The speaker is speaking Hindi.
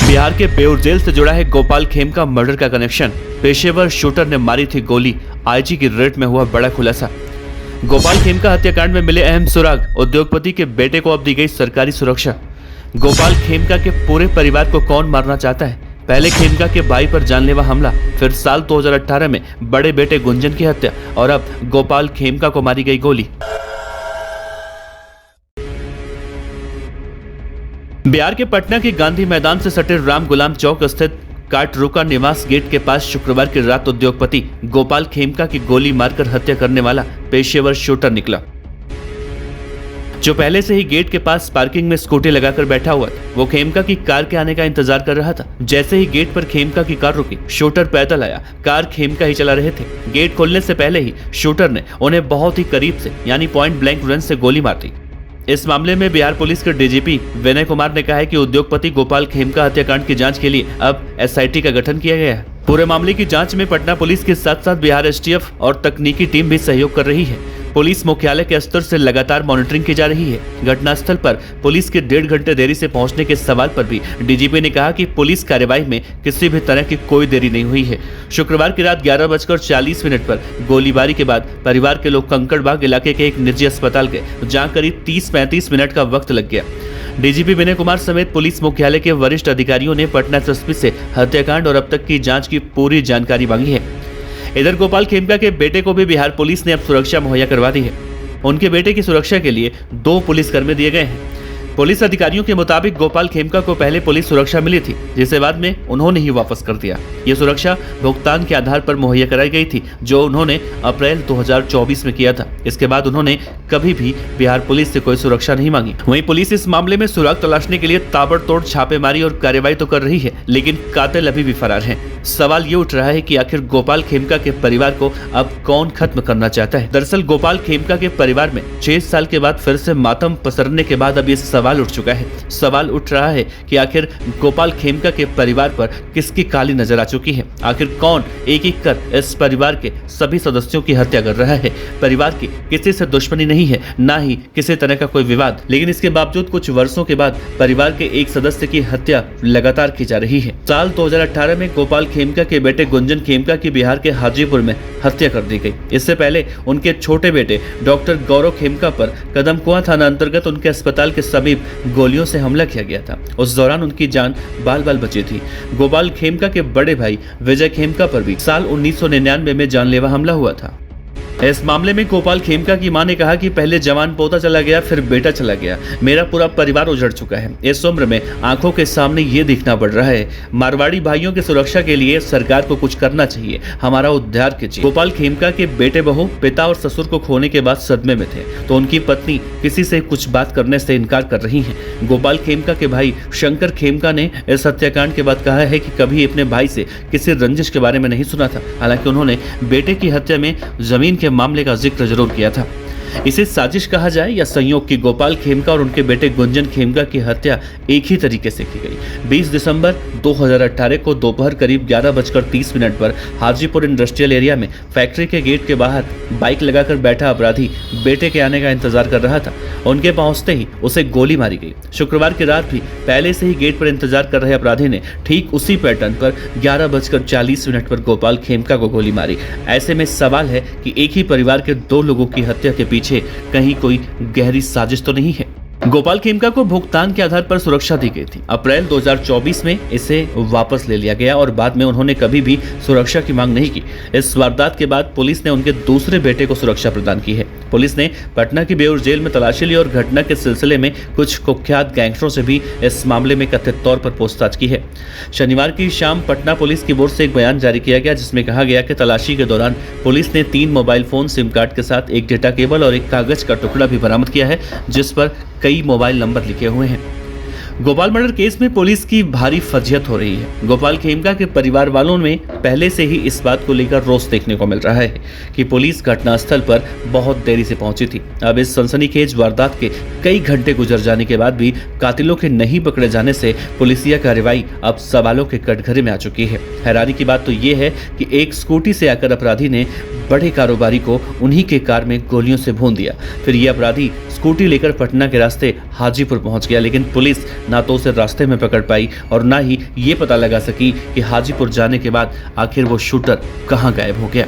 बिहार के बेउर जेल से जुड़ा है गोपाल खेमका मर्डर का कनेक्शन। पेशेवर शूटर ने मारी थी गोली, आईजी की रेड में हुआ बड़ा खुलासा। गोपाल खेमका हत्याकांड में मिले अहम सुराग, उद्योगपति के बेटे को अब दी गई सरकारी सुरक्षा। गोपाल खेमका के पूरे परिवार को कौन मारना चाहता है? पहले खेमका के भाई पर जानलेवा हमला, फिर साल 2018 में बड़े बेटे गुंजन की हत्या और अब गोपाल खेमका को मारी गई गोली। बिहार के पटना के गांधी मैदान से सटे राम गुलाम चौक स्थित काटरुका निवास गेट के पास शुक्रवार की रात उद्योगपति गोपाल खेमका की गोली मारकर हत्या करने वाला पेशेवर शूटर निकला, जो पहले से ही गेट के पास पार्किंग में स्कूटी लगाकर बैठा हुआ था। वो खेमका की कार के आने का इंतजार कर रहा था। जैसे ही गेट पर खेमका की कार रुकी, शूटर पैदल आया। कार खेमका ही चला रहे थे। गेट खोलने से पहले ही शूटर ने उन्हें बहुत ही करीब से यानी पॉइंट ब्लैंक रेंज से गोली मार दी। इस मामले में बिहार पुलिस के डीजीपी विनय कुमार ने कहा है कि उद्योगपति गोपाल खेमका हत्याकांड की जांच के लिए अब एसआईटी का गठन किया गया है। पूरे मामले की जांच में पटना पुलिस के साथ साथ बिहार एसटीएफ और तकनीकी टीम भी सहयोग कर रही है। पुलिस मुख्यालय के स्तर से लगातार मॉनिटरिंग की जा रही है। घटनास्थल पर पुलिस के 1.5 घंटे देरी से पहुंचने के सवाल पर भी डीजीपी ने कहा कि पुलिस कार्यवाही में किसी भी तरह की कोई देरी नहीं हुई है। शुक्रवार की रात 11:40 पर गोलीबारी के बाद परिवार के लोग कंकड़बाग इलाके के एक निजी अस्पताल गए, जहां करीब 30-35 मिनट का वक्त लग गया। डीजीपी विनय कुमार समेत पुलिस मुख्यालय के वरिष्ठ अधिकारियों ने पटना एसपी से हत्याकांड और अब तक की जांच की पूरी जानकारी मांगी है। इधर गोपाल खेमका के बेटे को भी बिहार पुलिस ने अब सुरक्षा मुहैया करवा दी है। उनके बेटे की सुरक्षा के लिए 2 पुलिसकर्मी दिए गए हैं। पुलिस अधिकारियों के मुताबिक गोपाल खेमका को पहले पुलिस सुरक्षा मिली थी, जिसे बाद में उन्होंने ही वापस कर दिया। ये सुरक्षा भुगतान के आधार पर मुहैया कराई गई थी, जो उन्होंने अप्रैल 2024 में किया था। इसके बाद उन्होंने कभी भी बिहार पुलिस से कोई सुरक्षा नहीं मांगी। वहीं पुलिस इस मामले में सुराग तलाशने के लिए ताबड़तोड़ छापेमारी और कार्रवाई तो कर रही है, लेकिन कातिल अभी भी फरार है। सवाल ये उठ रहा है कि आखिर गोपाल खेमका के परिवार को अब कौन खत्म करना चाहता है? दरअसल गोपाल खेमका के परिवार में 6 साल के बाद फिर से मातम पसरने के बाद अब ये सवाल उठ चुका है। सवाल उठ रहा है कि आखिर गोपाल खेमका के परिवार पर किसकी काली नजर आ चुकी है? आखिर कौन एक एक कर इस परिवार के सभी सदस्यों की हत्या कर रहा है? परिवार की किसी से दुश्मनी नहीं है, ना ही किसी तरह का कोई विवाद, लेकिन इसके बावजूद कुछ वर्षों के बाद परिवार के एक सदस्य की हत्या लगातार की जा रही है। साल 2018 में गोपाल खेमका के बेटे गुंजन खेमका की बिहार के हाजीपुर में हत्या कर दी गई। इससे पहले उनके छोटे बेटे डॉक्टर गौरव खेमका पर कदमकुआं थाना अंतर्गत उनके अस्पताल के समीप गोलियों से हमला किया गया था। उस दौरान उनकी जान बाल बाल बची थी। गोपाल खेमका के बड़े भाई विजय खेमका पर भी साल 1999 में जानलेवा हमला हुआ था। इस मामले में गोपाल खेमका की मां ने कहा कि पहले जवान पोता चला गया, फिर बेटा चला गया, मेरा पूरा परिवार उजड़ चुका है। इस उम्र में आंखों के सामने ये दिखना पड़ रहा है। मारवाड़ी भाइयों की सुरक्षा के लिए सरकार को कुछ करना चाहिए, हमारा उद्धार कीजिए। गोपाल खेमका के बेटे बहू पिता और ससुर को खोने के बाद सदमे में थे, तो उनकी पत्नी किसी से कुछ बात करने से इनकार कर रही है। गोपाल खेमका के भाई शंकर खेमका ने इस हत्याकांड के बाद कहा है कि कभी अपने भाई से किसी रंजिश के बारे में नहीं सुना था। हालांकि उन्होंने बेटे की हत्या में जमीन के मामले का जिक्र जरूर किया था। इसे साजिश कहा जाए या संयोग की गोपाल खेमका और उनके बेटे गुंजन खेमका की हत्या एक ही तरीके से की गई। 20 दिसंबर 2018 को दोपहर करीब 11:30 पर हाजीपुर इंडस्ट्रियल एरिया में फैक्ट्री के गेट के बाहर बाइक लगाकर बैठा अपराधी बेटे के आने का इंतजार कर रहा था। उनके पहुंचते ही उसे गोली मारी गई। शुक्रवार की रात भी पहले से ही गेट पर इंतजार कर रहे अपराधी ने ठीक उसी पैटर्न पर 11:40 पर गोपाल खेमका को गोली मारी। ऐसे में सवाल है कि एक ही परिवार के 2 लोगों की हत्या के पीछे कहीं कोई गहरी साजिश तो नहीं है? गोपाल खेमका को भुगतान के आधार पर सुरक्षा दी गई थी। अप्रैल 2024 में इसे वापस ले लिया गया और बाद में उन्होंने कभी भी सुरक्षा की मांग नहीं की। इस वारदात के बाद पुलिस ने उनके दूसरे बेटे को सुरक्षा प्रदान की है। पुलिस ने पटना की बेउर जेल में तलाशी ली और घटना के सिलसिले में कुछ कुख्यात गैंगस्टरों से भी इस मामले में कथित तौर पर पूछताछ की है। शनिवार की शाम पटना पुलिस की ओर से एक बयान जारी किया गया, जिसमें कहा गया कि तलाशी के दौरान पुलिस ने 3 मोबाइल फोन, सिम कार्ड के साथ एक डेटा केबल और एक कागज का टुकड़ा भी बरामद किया है, जिस पर कई मोबाइल नंबर लिखे हुए हैं। गोपाल मर्डर केस में पुलिस की भारी फजियत हो रही है। गोपाल खेमका के परिवार वालों में पहले से ही इस बात को लेकर रोष देखने को मिल रहा है कि पुलिस घटनास्थल पर बहुत देरी से पहुंची थी। अब इस सनसनीखेज वारदात के कई घंटे गुजर जाने के बाद भी कातिलों के नहीं पकड़े जाने से पुलिसिया कार्रवाई अब सवालों के कटघरे में आ चुकी है। हैरानी की बात तो ये है कि एक स्कूटी से आकर अपराधी ने बड़े कारोबारी को उन्हीं के कार में गोलियों से भून दिया। फिर ये अपराधी स्कूटी लेकर पटना के रास्ते हाजीपुर पहुंच गया, लेकिन पुलिस ना तो उसे रास्ते में पकड़ पाई और ना ही ये पता लगा सकी कि हाजीपुर जाने के बाद आखिर वो शूटर कहां गायब हो गया।